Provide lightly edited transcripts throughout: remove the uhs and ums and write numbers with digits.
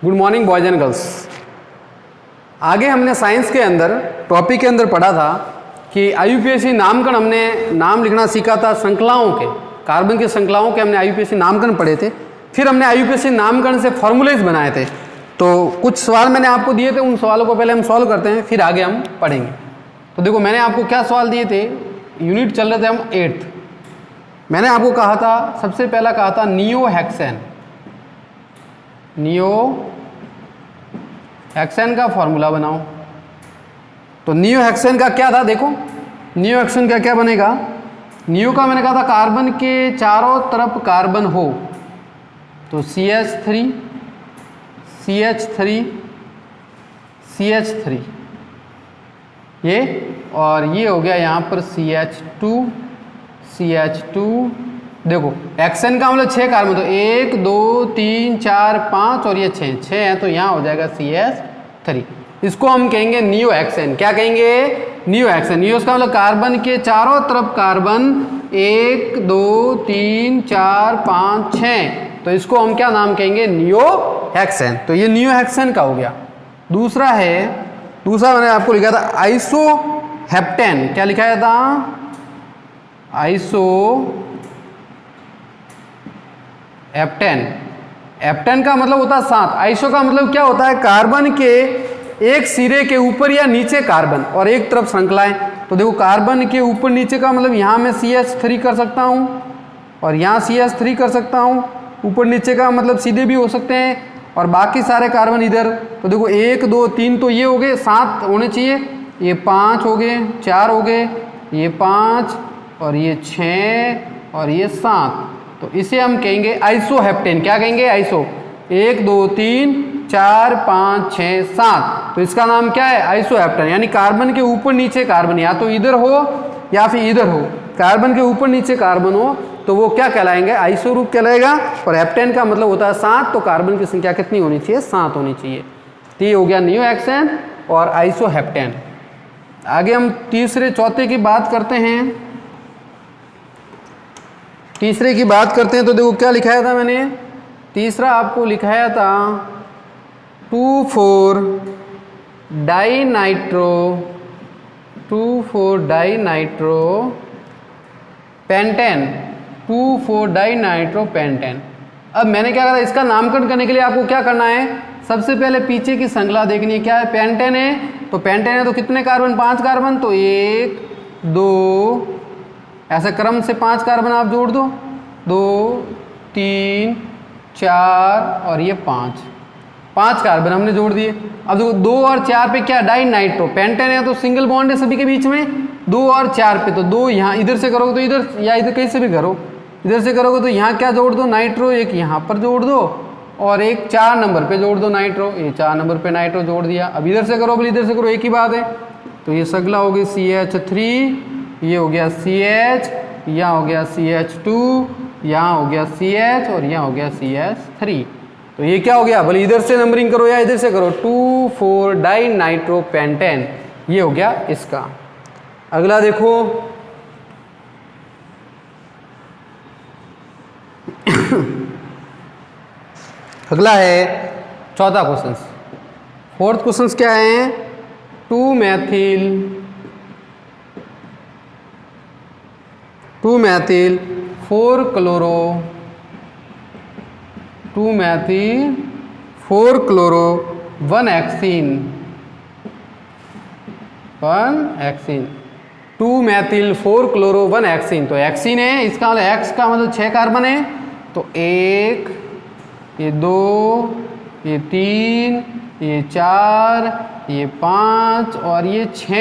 Good morning boys and girls. आगे हमने science के अंदर टॉपिक के अंदर पढ़ा था कि आईयूपीएसी नामकरण, हमने नाम लिखना सीखा था श्रृंखलाओं के, कार्बन की श्रृंखलाओं के हमने आईयूपीएसी नामकरण पढ़े थे। फिर हमने आईयूपीएसी नामकरण से फॉर्मूलेज बनाए थे। तो कुछ सवाल मैंने आपको दिए थे, उन सवालों को पहले हम सॉल्व करते हैं, फिर आगे हम पढ़ेंगे। तो देखो मैंने आपको क्या सवाल दिए थे, यूनिट चल रहे थे हम 8th। मैंने आपको कहा था, सबसे पहला कहा था नियोहेक्सेन। नियोहेक्सेन का फॉर्मूला बनाओ। तो नियोहेक्सेन का क्या था, देखो नियोहेक्सेन का क्या बनेगा। नियो का मैंने कहा था कार्बन के चारों तरफ कार्बन हो, तो CH3 CH3 CH3 ये, और ये हो गया यहाँ पर CH2 CH2। देखो हेक्सेन का मतलब 6 कार्बन, तो 1 2 3 4 5 और ये 6 है, तो यहाँ हो जाएगा CH3। इसको हम कहेंगे नियोहेक्सेन। क्या कहेंगे? नियोहेक्सेन। नियो का मतलब कार्बन के चारों तरफ कार्बन, 1 2 3 4 5 6, तो इसको हम क्या नाम कहेंगे? नियोहेक्सेन। तो ये नियोहेक्सेन का हो गया। दूसरा मैंने आपको लिखा था आइसोहेप्टेन। क्या लिखाया था? आइसोहेप्टेन। हेप्टेन का मतलब होता है 7। आइसो का मतलब क्या होता है? कार्बन के एक सिरे के ऊपर या नीचे कार्बन और एक तरफ श्रृंखलाएं। तो देखो कार्बन के ऊपर नीचे का मतलब यहाँ मैं CH3 कर सकता हूँ और यहाँ CH3 कर सकता हूँ। ऊपर नीचे का मतलब सीधे भी हो सकते हैं, और बाकी सारे कार्बन इधर। तो देखो 1 2 3 तो ये हो गए, 7 होने चाहिए। ये 5 हो गए, 4 हो गए, ये 5 और ये 6 और ये 7। तो इसे हम कहेंगे आइसोहेप्टेन। क्या कहेंगे? आइसो। 1 2 3 4 5 6 7, तो इसका नाम क्या है? आइसोहेप्टेन। यानी कार्बन के ऊपर नीचे कार्बन या तो इधर हो या फिर इधर हो। कार्बन के ऊपर नीचे कार्बन हो तो वो क्या कहलाएंगे? आइसो रूप कहलाएगा। और हेप्टेन का मतलब होता है 7, तो कार्बन की संख्या कितनी होनी चाहिए? 7 होनी चाहिए। तो ये हो गया नियोहेक्सेन और आइसोहेप्टेन। आगे हम तीसरे चौथे की बात करते हैं। तीसरे की बात करते हैं तो देखो क्या लिखाया था मैंने। तीसरा आपको लिखाया था 2,4 डाइनाइट्रो पेंटेन। 2,4 dinitro pentane. अब मैंने क्या कहा था, इसका नामकरण करने के लिए आपको क्या करना है? सबसे पहले पीछे की श्रृंखला देखनी है। क्या है? पेंटेन है, तो पेंटेन है तो कितने कार्बन? 5 कार्बन। तो 1 2 ऐसे क्रम से 5 कार्बन आप जोड़ दो, 2 3 4 और ये 5 कार्बन हमने जोड़ दिए। अब देखो 2 और 4 पे क्या? डाइनाइट्रो। पेंटेन है तो सिंगल बॉन्ड है सभी के बीच में। 2 और 4 पे तो 2 यहाँ इधर से करोगे तो इधर, या इधर कहीं से भी करो, इधर से करोगे तो यहाँ क्या जोड़ दो? नाइट्रो। एक यहाँ पर जोड़ दो और एक 4 नंबर पे जोड़ दो नाइट्रो। ये 4 नंबर पे नाइट्रो जोड़ दिया। अब इधर से करो, बोले इधर से करो, एक ही बात है। तो ये सगला हो गई CH3, ये हो गया CH, यहाँ हो गया CH2, यहाँ हो गया CH और यहाँ हो गया CH3। तो ये क्या हो गया? भले इधर से नंबरिंग करो या इधर से करो, 2,4 डाइनाइट्रो पेंटेन। ये हो गया इसका। अगला देखो अगला है चौथा क्वेश्चन। फोर्थ क्वेश्चन क्या है? 2 मैथिल 4 क्लोरो 1 एक्सिन 2 मैथिल 4 क्लोरो 1 एक्सिन। तो एक्सिन है, इसका मतलब एक्स का मतलब 6 कार्बन है। तो 1 ये 2 ये 3 ये 4 ये 5 और ये 6,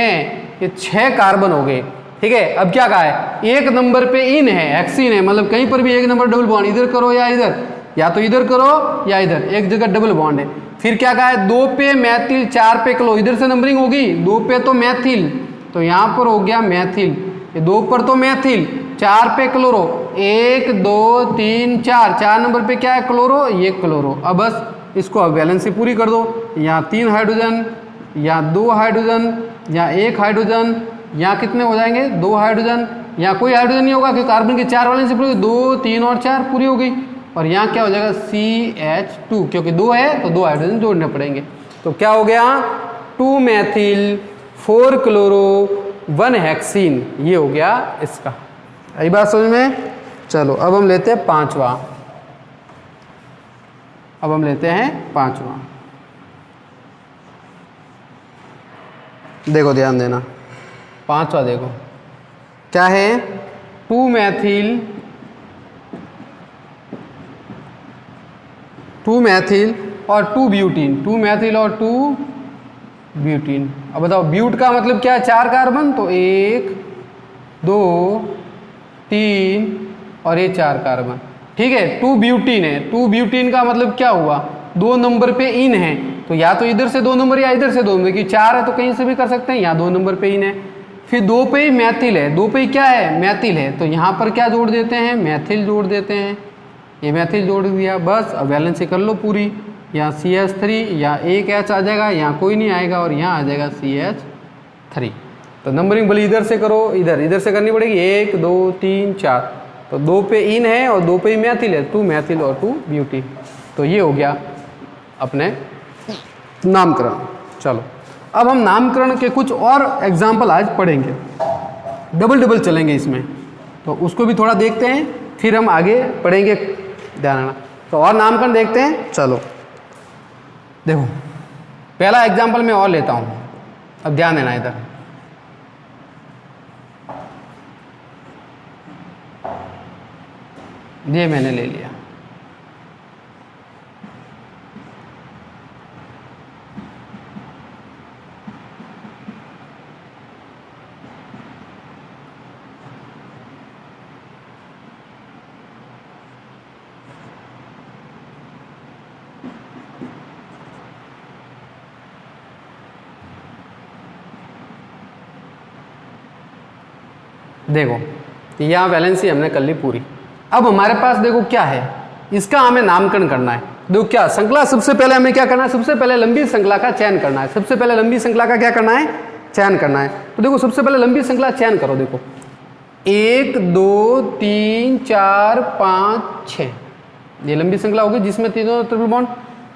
ये 6 कार्बन हो गए। ठीक है। अब क्या कहा है? एक नंबर पे इन है, एक्सिन है, मतलब कहीं पर भी एक नंबर डबल बॉन्ड, इधर करो या इधर, या तो इधर करो या इधर, एक जगह डबल बॉन्ड है। फिर क्या कहा है? 2 पे मैथिल 4 पे क्लो, इधर से नंबरिंग होगी। 2 पे तो मैथिल, तो यहाँ पर हो गया मैथिल। ये 2 पर तो मैथिल, 4 पे क्लोरो, 1 2 3 4 नंबर पे क्या है? क्लोरो, ये क्लोरो। अब बस इसको अब वैलेंसी पूरी कर दो। यहाँ 3 हाइड्रोजन, यहाँ 2 हाइड्रोजन, यहाँ 1 हाइड्रोजन, यहाँ कितने हो जाएंगे? 2 हाइड्रोजन, यहाँ कोई हाइड्रोजन नहीं होगा क्योंकि कार्बन के 4 वैलेंसी पूरी, 2 3 और 4 पूरी हो गई। और यहाँ क्या हो जाएगा CH2, क्योंकि 2 है तो 2 हाइड्रोजन जोड़ने पड़ेंगे। तो क्या हो गया 2 मेथिल 4 क्लोरो 1 हेक्सीन, ये हो गया इसका। यही बात समझ में। चलो अब हम लेते हैं पांचवा। देखो ध्यान देना, पांचवा देखो क्या है, 2 मेथिल और 2 ब्यूटीन, 2 मेथिल और 2 ब्यूटीन। अब बताओ ब्यूट का मतलब क्या है, 4 कार्बन, तो 1 2 3 और ये 4 कार्बन, ठीक है। 2 ब्यूटीन है, 2 ब्यूटीन का मतलब क्या हुआ, 2 नंबर पे इन है, तो या तो इधर से 2 नंबर या इधर से 2 नंबर, क्योंकि 4 है तो कहीं से भी कर सकते हैं, यहाँ 2 नंबर पे इन है। फिर 2 पे ही मैथिल है, 2 पे ही क्या है, मैथिल है, तो यहाँ पर क्या जोड़ देते हैं, मैथिल जोड़ देते हैं, ये मैथिल जोड़ दिया, बस। अब बैलेंस से कर लो पूरी, यहाँ CH3, यहाँ एक H आ जाएगा, यहाँ कोई नहीं आएगा, और यहाँ आ जाएगा CH3। तो नंबरिंग भले इधर से करो, इधर से करनी पड़ेगी, 1 2 3 4, तो 2 पे इन है और 2 पे ही मैथिल है, 2 मैथिल और 2 ब्यूटीन। तो ये हो गया अपने नामकरण। चलो अब हम नामकरण के कुछ और एग्जाम्पल आज पढ़ेंगे, डबल चलेंगे इसमें, तो उसको भी थोड़ा देखते हैं, फिर हम आगे पढ़ेंगे, ध्यान रखना। तो और नामकरण देखते हैं। चलो देखो पहला एग्जाम्पल मैं और लेता हूँ, अब ध्यान देना इधर। ये मैंने ले लिया, देखो यहाँ वैलेंसी हमने कर ली पूरी। अब हमारे पास देखो क्या है, इसका हमें नामकरण करना है। देखो क्या श्रृंखला, सबसे पहले हमें क्या करना है, सबसे पहले लंबी श्रृंखला का चयन करना है। सबसे पहले लंबी श्रृंखला का क्या करना है, चयन करना है। तो देखो सबसे पहले लंबी श्रृंखला चयन करो, देखो 1 2 3 4 5 6, ये लंबी श्रृंखला होगी जिसमें तीनों ट्रिपल बॉन्ड,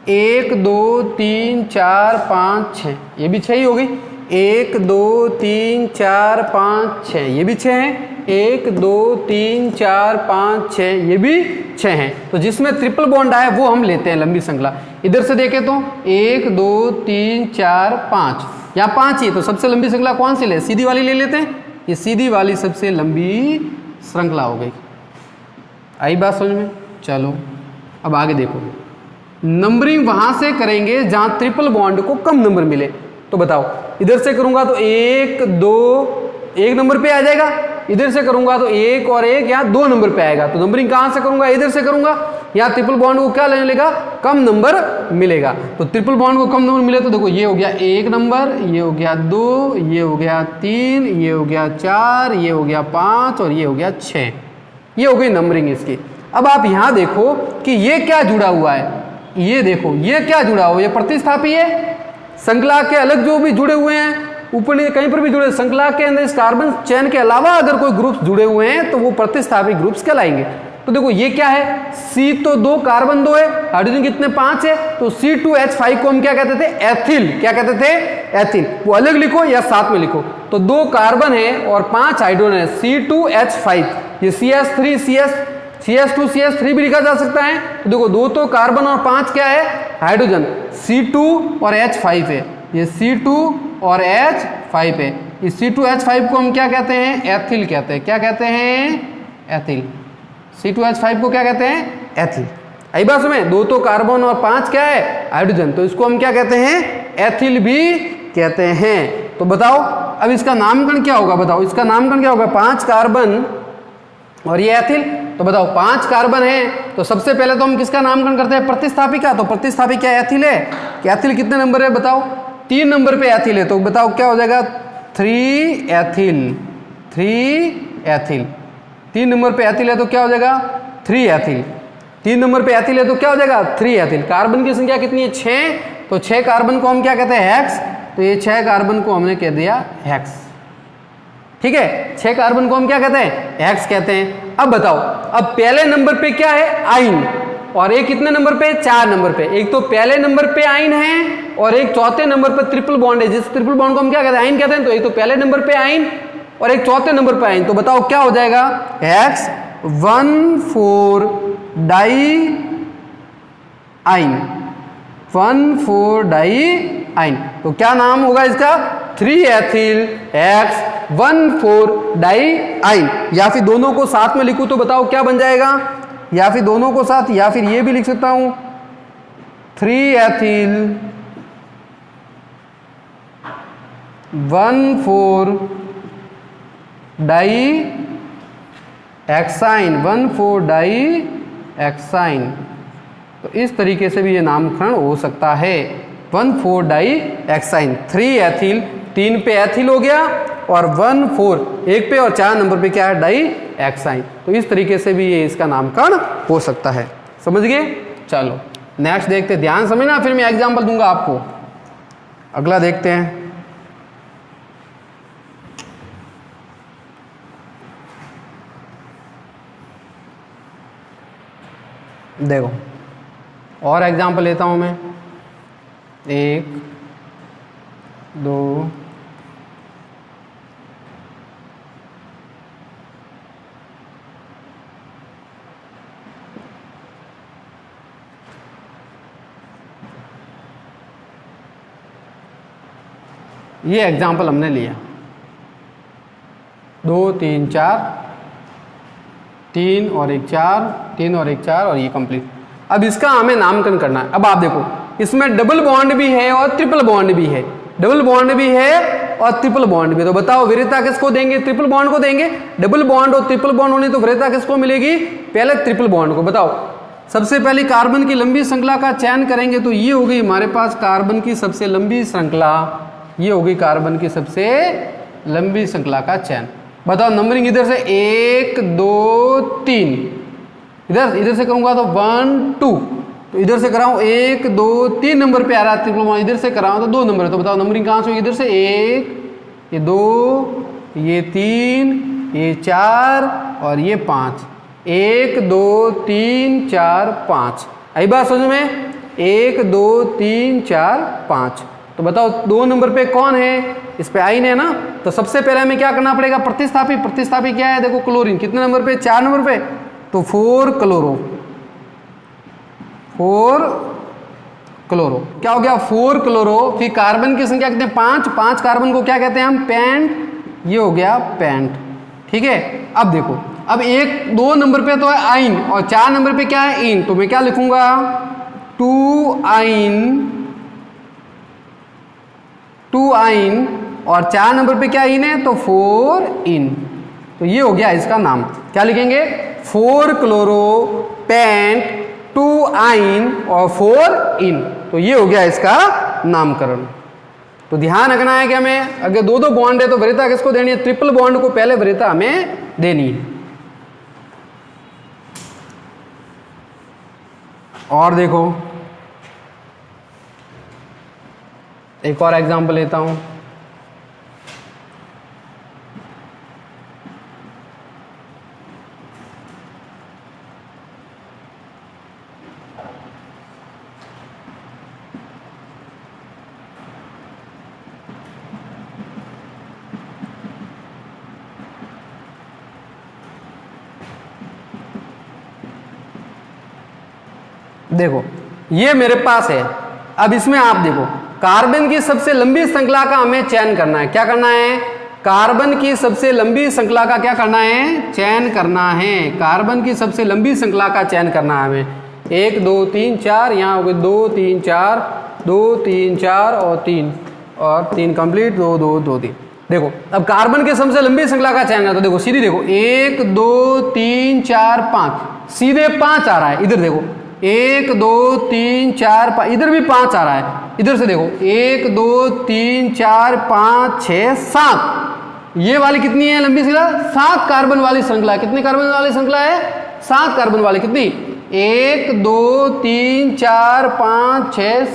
1 2 3 4 5 6, ये भी 6 ही होगी, 1 2 3 4 5 6, ये भी 6 हैं, 1 2 3 4 5 6, ये भी 6 हैं। तो जिसमें ट्रिपल बॉन्ड आए वो हम लेते हैं लंबी श्रृंखला। इधर से देखें तो 1 2 3 4 5, यहाँ 5 ही, तो सबसे लंबी श्रृंखला कौन सी ले, सीधी वाली ले लेते हैं, ये सीधी वाली सबसे लंबी श्रृंखला हो गई। आई बात समझ में। चलो अब आगे देखो, नंबरिंग वहां से करेंगे जहां ट्रिपल बॉन्ड को कम नंबर मिले। तो बताओ इधर से करूंगा तो 1 2 1 नंबर पे आ जाएगा, इधर से करूंगा तो 1 और 1 यहाँ 2 नंबर पे आएगा। तो नंबरिंग कहां से करूंगा, इधर से करूंगा, यहाँ ट्रिपल बॉन्ड को क्या मिलेगा, कम नंबर मिलेगा। तो ट्रिपल बॉन्ड को कम नंबर मिले तो देखो ये हो गया 1 नंबर, ये हो गया 2, ये हो गया 3, ये हो गया 4, ये हो गया 5 और ये हो गया 6, ये हो गई नंबरिंग इसकी। अब आप यहाँ देखो कि ये क्या जुड़ा हुआ है, ये देखो ये क्या जुड़ा हुआ है, ये प्रतिस्थापी है। श्रृंखला के अलग जो भी जुड़े हुए हैं, ऊपर कहीं पर भी जुड़े, श्रृंखला के अंदर इस कार्बन चेन के अलावा अगर कोई ग्रुप्स जुड़े हुए हैं तो वो प्रतिस्थापी ग्रुप्स कहलाएंगे। तो देखो ये क्या है, C तो 2 कार्बन 2 है, हाइड्रोजन कितने 5 है, तो C2H5 को हम क्या कहते थे, एथिल, क्या कहते थे, एथिल। वो अलग लिखो या साथ में लिखो। तो 2 कार्बन है और 5 हाइड्रोजन है, C2H5, ये CH3 CS2 CS3 भी लिखा जा सकता है। तो देखो 2 तो कार्बन और 5 क्या है, हाइड्रोजन, C2 और H5 है, ये C2 और H5 है। इस C2H5 को हम क्या कहते हैं, एथिल कहते हैं। क्या कहते हैं, एथिल। C2H5 को क्या कहते हैं, एथिल। आई बात समझ। 2 तो कार्बन और 5 क्या है, हाइड्रोजन, तो इसको हम क्या कहते हैं, एथिल भी कहते हैं। तो बताओ अब इसका नामकरण क्या होगा, बताओ इसका नामकरण क्या होगा, 5 कार्बन और ये एथिल। तो बताओ 5 कार्बन है, तो सबसे पहले तो हम किसका नामकरण करते हैं, प्रतिस्थापी का। तो प्रतिस्थापी क्या एथिल है, कि एथिल कितने नंबर है बताओ, 3 नंबर पे एथिल है। तो बताओ क्या हो जाएगा, 3 एथिल, 3 एथिल। 3 नंबर पे एथिल है तो क्या हो जाएगा, 3 एथिल। 3 नंबर पे एथिल है तो क्या हो जाएगा, 3 एथिल। कार्बन की संख्या कितनी है, 6, तो 6 कार्बन को हम क्या कहते हैं, हेक्स। तो ये 6 कार्बन को हमने कह दिया हेक्स, ठीक है। 6 कार्बन को हम क्या कहते हैं, हेक्स कहते हैं। अब बताओ, अब पहले नंबर पे क्या है, आइन, और एक कितने नंबर पे, 4 नंबर पे। एक तो पहले नंबर पे आइन है और एक चौथे नंबर पे ट्रिपल बॉन्ड है। जिस ट्रिपल बॉन्ड को हम क्या कहते हैं, आइन कहते हैं। तो एक तो पहले नंबर पे आइन और एक चौथे नंबर पे आइन। तो बताओ क्या हो जाएगा, X 1,4 डाई आइन, 1,4 डाई आइन। तो क्या नाम होगा इसका, 3 एथिल X 1,4 डाई आइन। या फिर दोनों को साथ में लिखूं तो बताओ क्या बन जाएगा, या फिर दोनों को साथ, या फिर ये भी लिख सकता हूं 3 ethyl 1,4 dioxane, 1,4 dioxane. तो इस तरीके से भी ये नामकरण हो सकता है, 1,4 डाई एक्साइन। 3 एथिल, 3 पे एथिल हो गया और 1,4 एक पे और 4 नंबर पे क्या है, डाई एक्साइन। तो इस तरीके से भी ये इसका नामकरण हो सकता है। समझ गए? चलो नेक्स्ट देखते, ध्यान समझना, फिर मैं एग्जांपल दूंगा आपको। अगला देखते हैं। देखो और एग्जांपल लेता हूं मैं, 1 2 ये एग्जांपल हमने लिया, 2 3 4, 3 और 1 4, 3 और 1 4 और ये कंप्लीट। अब इसका हमें नामकरण करना है। अब आप देखो इसमें डबल बॉन्ड भी है और ट्रिपल बॉन्ड भी है, डबल बॉन्ड भी है और ट्रिपल बॉन्ड भी। तो बताओ वरीयता किसको देंगे, ट्रिपल बॉन्ड को देंगे। डबल बॉन्ड और ट्रिपल बॉन्ड होने तो वरीयता किसको मिलेगी, पहले ट्रिपल बॉन्ड को। बताओ सबसे पहले कार्बन की लंबी श्रृंखला का चयन करेंगे तो ये होगी हमारे पास कार्बन की सबसे लंबी श्रृंखला, ये होगी कार्बन की सबसे लंबी श्रृंखला का चयन। बताओ नंबरिंग इधर से 1 2 3, इधर से करूंगा तो 1 2, तो इधर से कराऊं 1 2 3 नंबर पे आ रहा है ट्रिपल बॉन्ड, इधर से कराऊं तो 2 नंबर है। तो बताओ नंबरिंग कहाँ से होगी, इधर से 1, ये 2, ये 3, ये 4 और ये 5। 1 2 3 4 5, आई बात समझ में, 1 2 3 4 5। तो बताओ 2 नंबर पे कौन है, इस पे आइन है ना। तो सबसे पहले हमें क्या करना पड़ेगा, प्रतिस्थापी। प्रतिस्थापी क्या है, देखो क्लोरीन कितने नंबर पे, 4 नंबर पे, तो 4 क्लोरो, 4 क्लोरो क्या हो गया, 4 क्लोरो। फिर कार्बन की संख्या कितने, 5, 5 कार्बन को क्या कहते हैं हम, पेंट, ये हो गया पेंट। ठीक है। अब देखो अब 1 2 नंबर पे तो है आइन और 4 नंबर पे क्या है, इन। तो मैं क्या लिखूंगा, 2 आइन, 2 आइन और 4 नंबर पे क्या इन है, तो 4 इन। तो ये हो गया इसका नाम, क्या लिखेंगे, 4 क्लोरो पेंट, 2 आइन और 4 इन। तो ये हो गया इसका नामकरण। तो ध्यान रखना है कि हमें अगर 2 बॉन्ड है तो वरीयता किसको देनी है, ट्रिपल बॉन्ड को पहले वरीयता हमें देनी है। और देखो एक और एग्जांपल लेता हूं, देखो ये मेरे पास है। अब इसमें आप देखो कार्बन की सबसे लंबी श्रृंखला का हमें चयन करना है। क्या करना है, कार्बन की सबसे लंबी श्रृंखला का क्या करना है, चयन करना है। कार्बन की सबसे लंबी श्रृंखला का चयन करना है हमें। 1 2 3 4, यहाँ हो गए 2 3 4, 2 3 4 और 3 कंप्लीट, 2 2 2 3। देखो अब कार्बन की सबसे लंबी श्रृंखला का चयन करना, तो देखो सीधी देखो 1 2 3 4 5, सीधे 5 आ रहा है। इधर देखो 1 2 3 4 5, इधर भी 5 आ रहा है। इधर से देखो 1 2 3 4 5 6 7, ये वाली कितनी है लंबी श्रृंखला, 7 कार्बन वाली श्रृंखला है। कितनी कार्बन वाली श्रृंखला है, 7 कार्बन वाली। कितनी, 1 2 3 4 5 6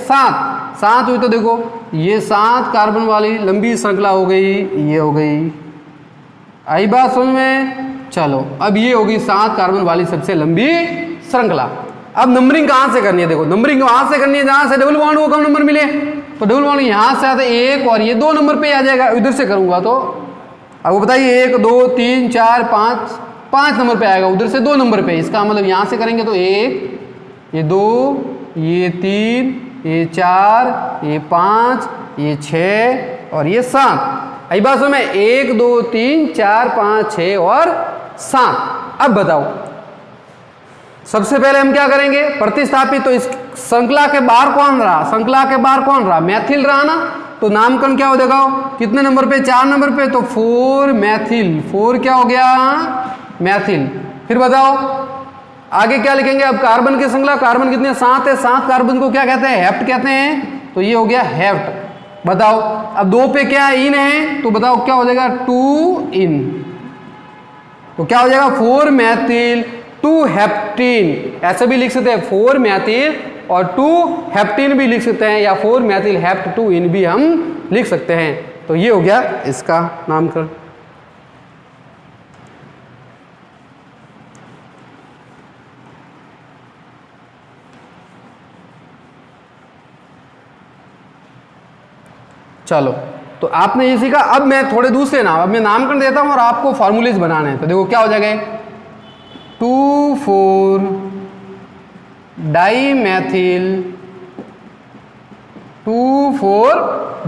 7 हुई। तो देखो ये 7 कार्बन वाली लंबी श्रृंखला हो गई, ये हो गई। आई बात समझ में। चलो अब ये होगी 7 कार्बन वाली सबसे लंबी श्रृंखला। अब नंबरिंग कहाँ से करनी है, देखो नंबरिंग वहां से करनी है जहां से डबल बॉन्ड को कम नंबर मिले, तो डबल बॉन्ड यहाँ से आता है 1 और ये 2 नंबर पे आ जाएगा, इधर से करूंगा तो अब बताइए 1 2 3 4 5 5 नंबर पे आएगा, उधर से 2 नंबर पे, इसका मतलब यहाँ से करेंगे तो 1 ये 2 ये 3 ये 4 ये 5 ये 6 और ये 7। आई बात में 1 2 3 4 5 6 और 7। अब बताओ सबसे पहले हम क्या करेंगे, प्रतिस्थापित। तो इस श्रृंखला के बाहर कौन रहा, श्रृंखला के बाहर कौन रहा, मैथिल रहा ना, तो नामकरण क्या हो जाएगा, कितने नंबर पे, 4 नंबर पे, तो 4 मैथिल, 4 क्या हो गया मैथिल। फिर बताओ आगे क्या लिखेंगे, अब कार्बन की श्रृंखला, कार्बन कितने 7 है, 7 कार्बन को क्या कहते हैं, हेप्ट कहते हैं, तो ये हो गया हेप्ट। बताओ अब 2 पे क्या इन है, तो बताओ क्या हो जाएगा 2 इन, तो क्या हो जाएगा 4 मैथिल 2 हेप्टीन, ऐसे भी लिख सकते हैं 4 मैथिल और 2 हेप्टीन भी लिख सकते हैं, या 4 मैथिल हेप्ट 2 इन भी हम लिख सकते हैं। तो ये हो गया इसका नामकरण। चलो तो आपने ये सीखा। अब मैं थोड़े दूसरे नाम, अब मैं नामकरण देता हूं और आपको फॉर्मूलेज बनाने हैं। तो देखो क्या हो जाएगा, 2,4 डाईमेथिल 2,4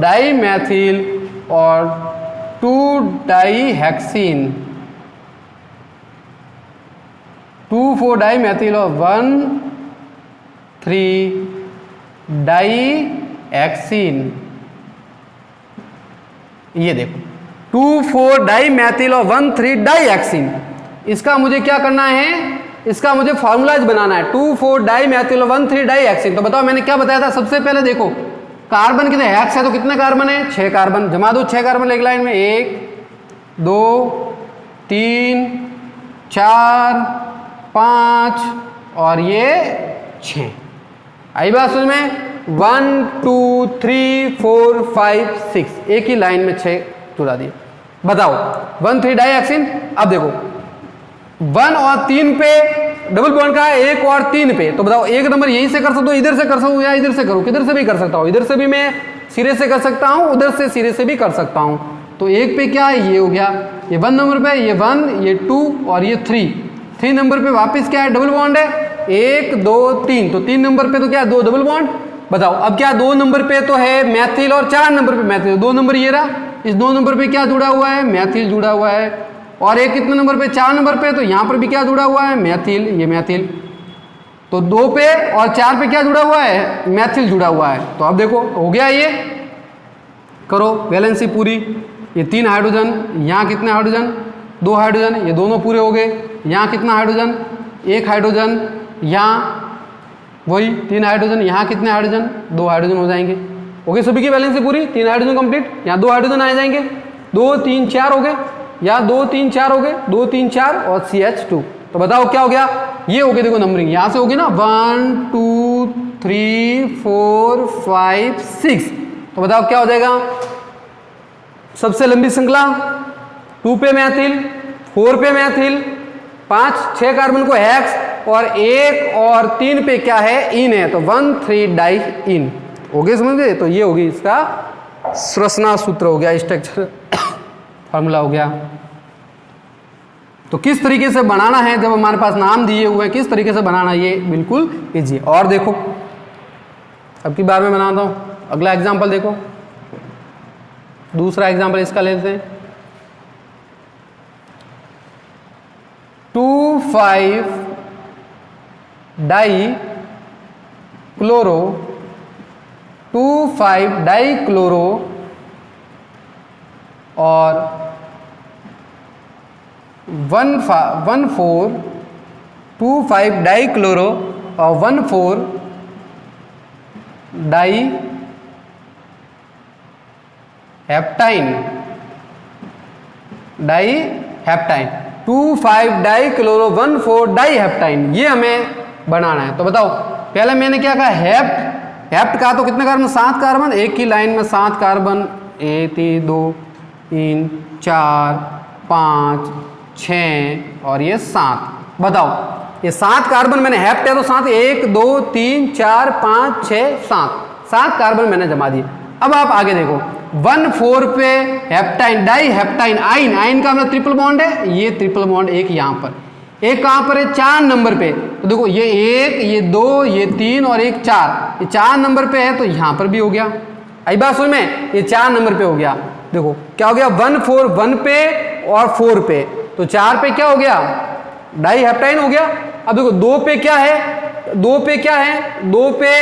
डाईमेथिल और 2 डाईहेक्सीन 2,4 डाईमेथिल और 1,3 डाईहेक्सीन। ये देखो 2,4 डाईमेथिल और 1,3 डाईहेक्सीन, इसका मुझे क्या करना है, इसका मुझे फॉर्मूलाज बनाना है। 2,4 डाईमेथिल और 1,3 डाईहेक्सीन। तो बताओ मैंने क्या बताया था, सबसे पहले देखो कार्बन कितने, हेक्स है तो कितने कार्बन है, 6 कार्बन, जमा दो 6 कार्बन एक लाइन में, 1 2 3 4 5 और ये 6। आई बात समझ में, 1 2 3 4 5 6, एक ही लाइन में 6 जुड़ा दिए। बताओ 1,3 डाईहेक्सीन। अब देखो 1 और 3 पे डबल बॉन्ड का है, 1 और 3 पे, तो बताओ एक नंबर यहीं से कर सकता हूँ, इधर से कर सकता हूँ या इधर से करूँ, किधर से भी कर सकता हूँ, इधर से भी मैं सिरे से कर सकता हूँ, उधर से सिरे से भी कर सकता हूँ। तो 1 पे क्या है, ये हो गया, ये 1 नंबर पे, ये 1 ये 2 और ये 3 नंबर पे वापस क्या है, डबल बॉन्ड है, 1 2 3, तो 3 नंबर पे तो क्या है, 2 डबल बॉन्ड। बताओ अब क्या, 2 नंबर पे तो है मैथिल और 4 नंबर पे मैथिल, 2 नंबर ये रहा, इस 2 नंबर पे क्या जुड़ा हुआ है, मैथिल जुड़ा हुआ है, और एक कितने नंबर पे, 4 नंबर पे, तो यहाँ पर भी क्या जुड़ा हुआ है, मैथिल, ये मैथिल। तो 2 पे और 4 पे क्या जुड़ा हुआ है, मैथिल जुड़ा हुआ है। तो अब देखो हो गया, ये करो वैलेंसी पूरी, ये 3 हाइड्रोजन, यहाँ कितने हाइड्रोजन, 2 हाइड्रोजन, ये दोनों पूरे हो गए, यहाँ कितना हाइड्रोजन, 1 हाइड्रोजन, यहाँ वही 3 हाइड्रोजन, यहाँ कितने हाइड्रोजन, 2 हाइड्रोजन हो जाएंगे। हो गए सभी की वैलेंसी पूरी, 3 हाइड्रोजन कंप्लीट, यहाँ 2 हाइड्रोजन आ जाएंगे, 2 3 4 हो गए, या 2 3 4 हो गए, 2 3 4 और CH2। तो बताओ क्या हो गया, ये हो गया, देखो नंबरिंग यहाँ से होगी ना, 1 2 3 4 5 6। तो बताओ क्या हो जाएगा, सबसे लंबी श्रृंखला 2 पे मैथिल, 4 पे मैथिल, 5 6 कार्बन को हेक्स, और 1 और 3 पे क्या है, इन है, तो 1,3 डाई इन। हो गए समझ गए, तो ये होगी इसका श्वसना सूत्र हो गया, स्ट्रक्चर फॉर्मूला हो गया। तो किस तरीके से बनाना है, जब हमारे पास नाम दिए हुए हैं, किस तरीके से बनाना, ये बिल्कुल कीजिए। और देखो अब की बार में बनाता हूं, अगला एग्जांपल देखो, दूसरा एग्जांपल इसका लेते हैं। 2,5 डाई क्लोरो 2,5 डाई क्लोरो और 1,4 2,5 डाई क्लोरो और 1,4 die heptyne 2,5 die chloro 1,4 die heptyne, ये हमें बनाना है। तो बताओ पहले मैंने क्या कहा, हेप्ट कहा, तो कितने कार्बन, 7 कार्बन, एक ही लाइन में 7 कार्बन, 1 2 3 4 5 6 और ये 7। बताओ ये 7 कार्बन मैंने हेप्ट है तो 7, 1 2 3 4 5 6 7 कार्बन मैंने जमा दिए। अब आप आगे देखो 1,4 पे हेप्टाइन, डाई हेप्टाइन, आइन, आइन का मतलब ट्रिपल बॉन्ड है, ये ट्रिपल बॉन्ड एक यहाँ पर, एक कहाँ पर है 4 नंबर पे, तो देखो ये 1 ये 2 ये 3 और एक 4, ये 4 नंबर पे है तो यहाँ पर भी हो गया। आई बात समझ में, ये 4 नंबर पे हो गया। देखो क्या हो गया 1,4 1 पे और 4 पे, तो 4 पे क्या हो गया डाई हेप्टाइन हो गया। अब देखो 2 पे क्या है, 2 पे क्या है, 2 पे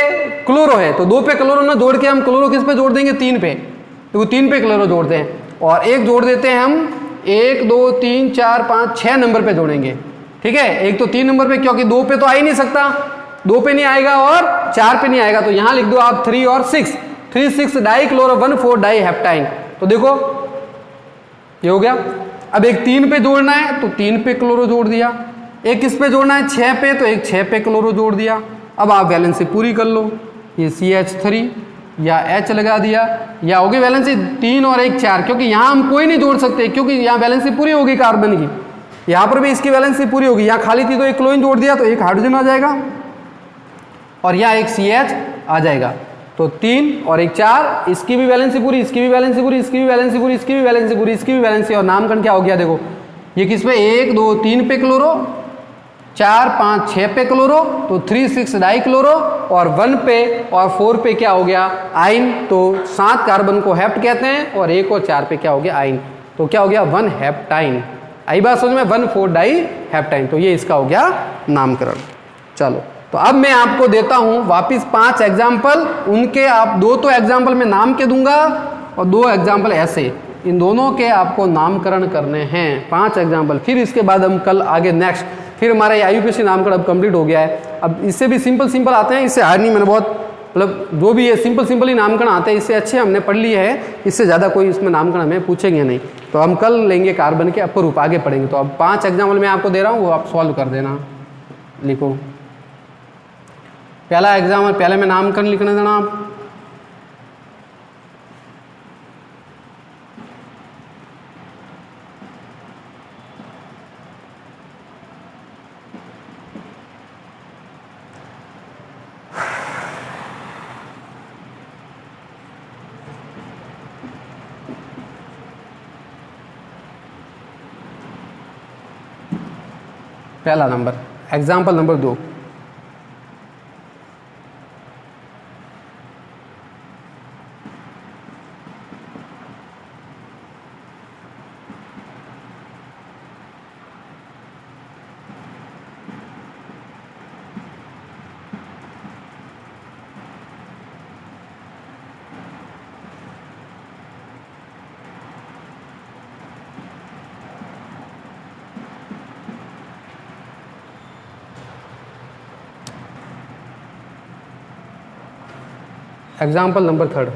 क्लोरो है, तो 2 पे क्लोरो ना जोड़ के हम क्लोरो किस पे जोड़ देंगे 3 पे, देखो 3 पे क्लोरो जोड़ते हैं और एक जोड़ देते हैं हम 1 2 3 4 5 6 नंबर पे जोड़ेंगे, ठीक है। एक तो 3 नंबर पे क्योंकि 2 पे तो आ ही नहीं सकता, 2 पे नहीं आएगा और 4 पे नहीं आएगा, तो यहां लिख दो आप 3 और 6, 3 6 डाई क्लोरो 1,4 डाई हेप्टाइन। तो देखो ये हो गया। अब एक 3 पे जोड़ना है तो 3 पे क्लोरो जोड़ दिया, एक किस पे जोड़ना है 6 पे, तो एक 6 पे क्लोरो जोड़ दिया। अब आप वैलेंसी पूरी कर लो, ये CH3 या H लगा दिया, या होगी वैलेंसी 3 और 1 4, क्योंकि यहाँ हम कोई नहीं जोड़ सकते क्योंकि यहाँ वैलेंसी पूरी होगी कार्बन की, यहाँ पर भी इसकी वैलेंसी पूरी होगी। यहाँ खाली थी तो एक क्लोरीन जोड़ दिया तो एक हाइड्रोजन आ जाएगा और यहाँ एक CH आ जाएगा, तो 3 और 1 4, इसकी भी वैलेंसी पूरी, इसकी भी वैलेंसी पूरी, इसकी भी वैलेंसी पूरी, इसकी भी वैलेंसी पूरी, इसकी भी वैलेंसी, और नामकरण क्या हो गया देखो, ये किस पे 1 2 3 पे क्लोरो, 4 5 6 पे क्लोरो, तो 3 6 डाई क्लोरो, और 1 पे और 4 पे क्या हो गया आइन, तो 7 कार्बन को हेप्ट कहते हैं और 1 और 4 पे क्या हो गया आइन, तो क्या हो गया 1 हेप्टाइन। आई बात समझ में, 1,4 डाई हेप्टाइन, तो ये इसका हो गया नामकरण। चलो तो अब मैं आपको देता हूं वापिस 5 एग्जाम्पल, उनके आप 2 तो एग्जाम्पल में नाम के दूंगा और 2 एग्जाम्पल ऐसे, इन दोनों के आपको नामकरण करने हैं 5 एग्जाम्पल। फिर इसके बाद हम कल आगे नेक्स्ट, फिर हमारा IUPAC नामकरण अब कंप्लीट हो गया है। अब इससे भी सिंपल आते हैं, इससे हार्ड नहीं, मैंने बहुत मतलब जो भी है सिंपल ही नामकरण आते हैं, इससे अच्छे हमने पढ़ लिए हैं, इससे ज़्यादा कोई इसमें नामकरण हमें पूछेंगे नहीं। तो हम कल लेंगे कार्बन के अपर रूप, आगे पढ़ेंगे। तो अब 5 एग्जाम्पल मैं आपको दे रहा हूँ, वो आप सॉल्व कर देना। लिखो पहला एग्जाम्पल, पहले मैं नामकरण लिखने देना आप। पहला number example number 2, example number 3,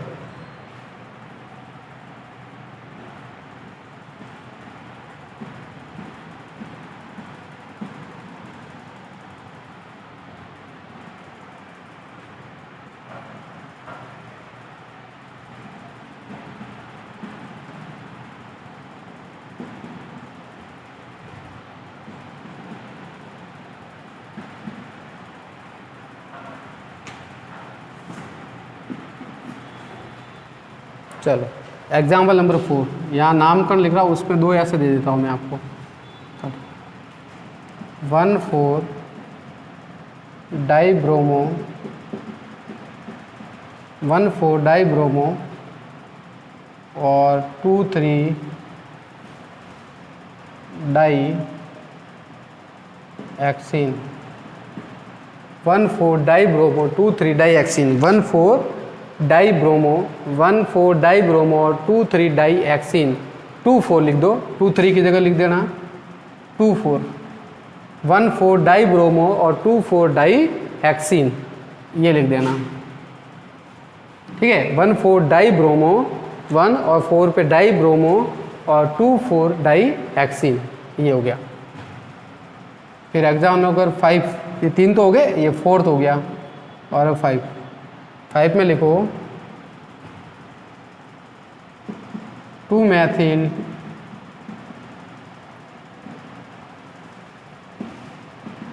चलो एग्जाम्पल नंबर 4, यहाँ नामकरण लिख रहा हूँ, उसमें 2 ऐसे दे देता हूँ मैं आपको। 1,4 डाईब्रोमो, 1,4 डाईब्रोमो और 2,3 डाई एक्सिन, 1,4 डाईब्रोमो 2,3 डाई एक्सिन, 1,4 डाईब्रोमो, 1,4 डाईब्रोमो और 2,3 डाई एक्सिन, 2,4 लिख दो, 2,3 की जगह लिख देना 2,4, 1,4 डाईब्रोमो और 2,4 डाई एक्सिन, ये लिख देना, ठीक है। 1,4 डाईब्रोमो, 1 और 4 पे डाईब्रोमो और 2,4 डाई एक्सिन, ये हो गया। फिर एग्जाम नंबर 5, ये 3 तो हो गए, ये 4th हो गया, और 5 में लिखो 2 मैथिल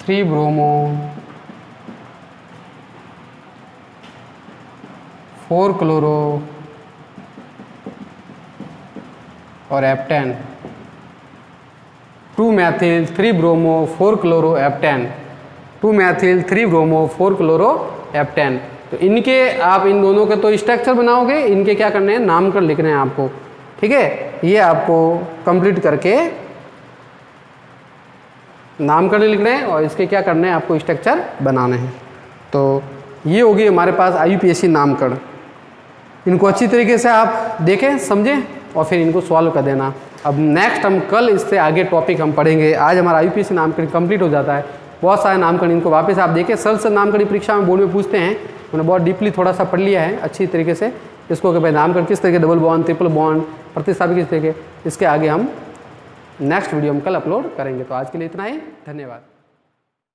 3 ब्रोमो 4 क्लोरो और heptane, 2 methyl 3 bromo 4 chloro heptane, 2 methyl 3 bromo 4 chloro heptane. तो इनके आप इन दोनों के तो स्ट्रक्चर बनाओगे, इनके क्या करने हैं, नामकरण लिखने हैं आपको। ठीक है, ये आपको कंप्लीट करके नामकरण लिखने हैं और इसके क्या करने हैं, आपको स्ट्रक्चर बनाने हैं। तो ये होगी हमारे पास IUPAC नामकरण। इनको अच्छी तरीके से आप देखें, समझें और फिर इनको सॉल्व कर देना। अब नेक्स्ट हम कल इससे आगे टॉपिक हम पढ़ेंगे। आज हमारा IUPAC नामकरण कंप्लीट हो जाता है। बहुत सारे नामकरण इनको वापस आप देखें, सरल नामकरण परीक्षा में बोर्ड में पूछते हैं, मैंने बहुत डीपली थोड़ा सा पढ़ लिया है अच्छी तरीके से इसको कि भाई नामकरण किस तरीके, डबल बॉन्ड, ट्रिपल बॉन्ड, प्रतिस्थापित किस तरीके। इसके आगे हम नेक्स्ट वीडियो में कल अपलोड करेंगे। तो आज के लिए इतना ही, धन्यवाद।